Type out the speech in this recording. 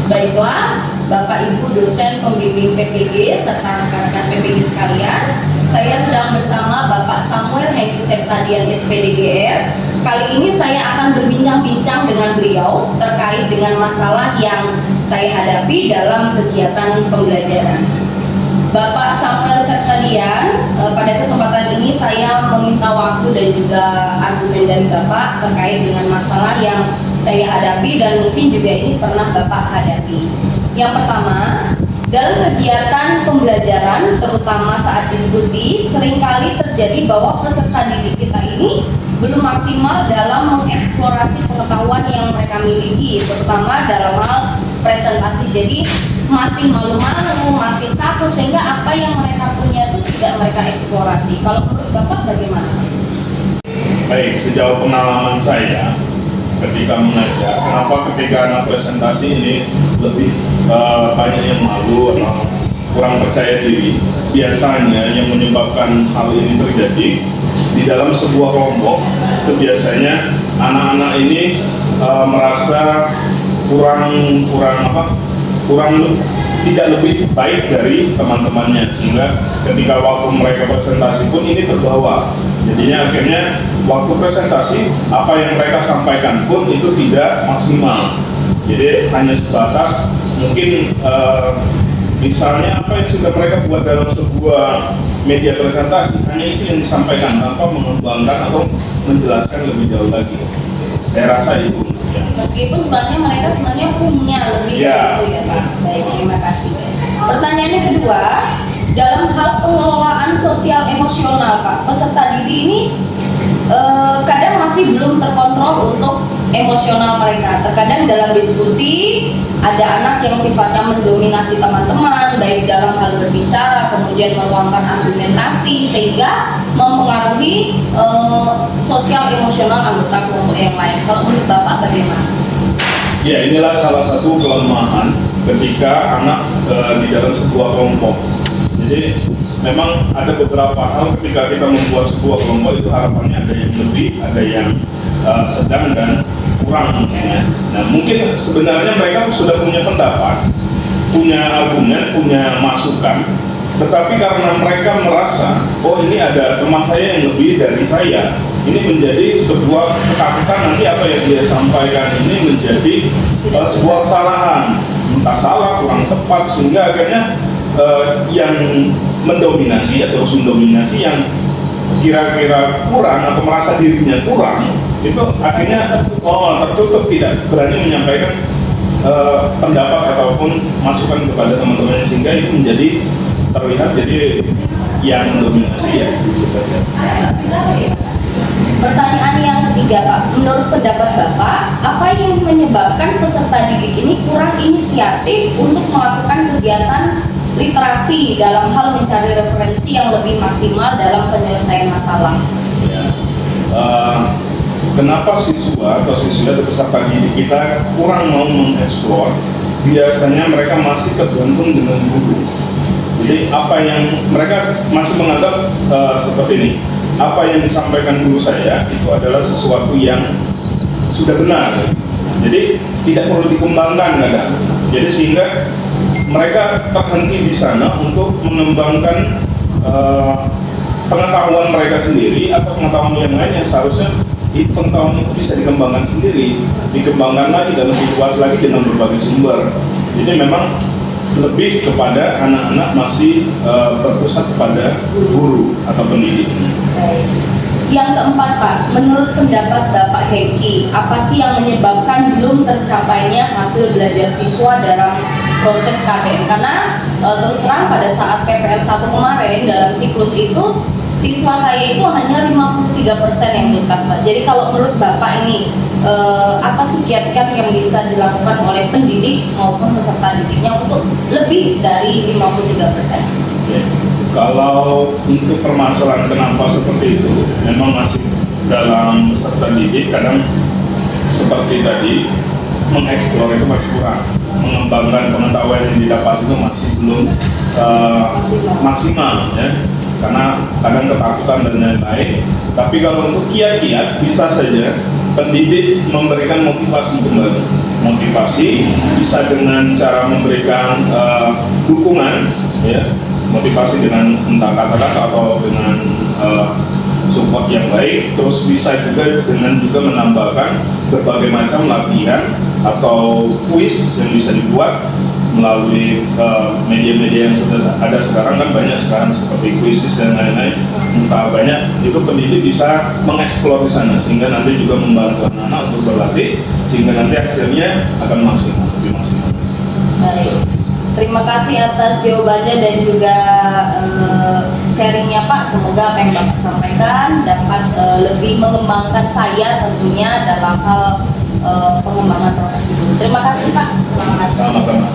Baiklah, Bapak Ibu dosen pembimbing PPG serta rekan-rekan PPG sekalian, saya sedang bersama Bapak Samuel Hengki Septadian SPDGR. Kali ini saya akan berbincang-bincang dengan beliau terkait dengan masalah yang saya hadapi dalam kegiatan pembelajaran. Bapak Samuel Septadian, pada kesempatan ini saya meminta waktu dan juga argumen dari Bapak terkait dengan masalah yang saya hadapi dan mungkin juga ini pernah Bapak hadapi. Yang pertama, dalam kegiatan pembelajaran, terutama saat diskusi, seringkali terjadi bahwa peserta didik kita ini belum maksimal dalam mengeksplorasi pengetahuan yang mereka miliki, terutama dalam hal presentasi. Jadi masih malu-malu, masih takut, sehingga apa yang mereka punya itu tidak mereka eksplorasi. Kalau menurut Bapak bagaimana? Baik, sejauh pengalaman saya ketika mengajar, kenapa ketika anak presentasi ini lebih banyak yang malu atau kurang percaya diri? Biasanya yang menyebabkan hal ini terjadi di dalam sebuah kelompok, itu biasanya anak-anak ini merasa kurang tidak lebih baik dari teman-temannya, sehingga ketika waktu mereka presentasi pun ini terbawa. Jadinya akhirnya waktu presentasi apa yang mereka sampaikan pun itu tidak maksimal. Jadi hanya sebatas mungkin misalnya apa yang sudah mereka buat dalam sebuah media presentasi, hanya itu yang disampaikan tanpa mengembangkan atau menjelaskan lebih jauh lagi. Saya rasa itu. Ya. Meskipun sebenarnya mereka punya lebih dari itu ya Pak. Baik, terima kasih. Pertanyaannya kedua, dalam hal pengelolaan sosial emosional Pak, peserta didik ini kadang masih belum terkontrol untuk emosional mereka. Terkadang dalam diskusi ada anak yang sifatnya mendominasi teman-teman, baik dalam hal berbicara, kemudian meluangkan argumentasi, sehingga mempengaruhi sosial emosional anggota kelompok yang lain. Kalau menurut Bapak bagaimana? Ya, inilah salah satu kelemahan ketika anak di dalam sebuah kelompok. Jadi memang ada beberapa hal ketika kita membuat sebuah kelompok itu harapannya ada yang lebih, ada yang sedang dan kurang. Ya. Nah, mungkin sebenarnya mereka sudah punya pendapat, punya argumen, punya masukan, tetapi karena mereka merasa, oh ini ada teman saya yang lebih dari saya, ini menjadi sebuah ketakutan nanti apa yang dia sampaikan ini menjadi sebuah kesalahan, entah salah, kurang tepat, sehingga akhirnya yang mendominasi atau mendominasi yang kira-kira kurang atau merasa dirinya kurang itu akhirnya tertutup, tidak berani menyampaikan pendapat ataupun masukan kepada teman-temannya, sehingga itu menjadi terlihat jadi yang mendominasi ya itu saja. Pertanyaan yang ketiga Pak, menurut pendapat Bapak, apa yang menyebabkan peserta didik ini kurang inisiatif untuk melakukan kegiatan literasi dalam hal mencari referensi yang lebih maksimal dalam penyelesaian masalah? Ya. Kenapa siswa atau siswa atau peserta didik kita kurang mau mengeksplor? Biasanya mereka masih tergantung dengan guru. Jadi apa yang mereka masih menganggap seperti ini, apa yang disampaikan guru saya itu adalah sesuatu yang sudah benar. Jadi tidak perlu dikembangkan kadang. Jadi sehingga mereka terhenti di sana untuk mengembangkan pengetahuan mereka sendiri atau pengetahuan yang lain yang seharusnya pengetahuan itu bisa dikembangkan sendiri, dikembangkan lagi dan lebih luas lagi dengan berbagai sumber. Jadi memang lebih kepada anak-anak masih berpusat kepada guru atau pendidik. Yang keempat Pak, menurut pendapat Bapak Hengki, apa sih yang menyebabkan belum tercapainya hasil belajar siswa dalam proses KBM? Karena terus terang pada saat PPL 1 kemarin dalam siklus itu siswa saya itu hanya 53% yang tuntas Pak. Jadi kalau menurut Bapak ini apa sih kiat-kiat yang bisa dilakukan oleh pendidik maupun peserta didiknya untuk lebih dari 53%? Kalau untuk permasalahan kenapa seperti itu, memang masih dalam peserta didik kadang seperti tadi mengeksplor itu masih kurang, mengembangkan pengetahuan yang didapat itu masih belum maksimal ya, karena kadang ketakutan dan lain-lain. Tapi kalau untuk kiat-kiat bisa saja pendidik memberikan motivasi kembali. motivasi, bisa dengan cara memberikan dukungan, ya, motivasi dengan entah kata-kata atau dengan support yang baik, terus bisa juga dengan menambahkan berbagai macam latihan atau kuis yang bisa dibuat melalui media-media yang sudah ada sekarang. Kan banyak sekarang seperti kuisis dan lain-lain, entah banyak, itu pendidik bisa mengeksplor di sana sehingga nanti juga membantu anak-anak untuk berlatih sehingga nanti hasilnya akan maksimal, lebih maksimal. Baik. Terima kasih atas jawabannya dan juga sharingnya Pak. Semoga apa yang Bapak sampaikan dapat lebih mengembangkan saya tentunya dalam hal pengembangan profesi guru. Terima kasih Pak. Selamat. Sama-sama.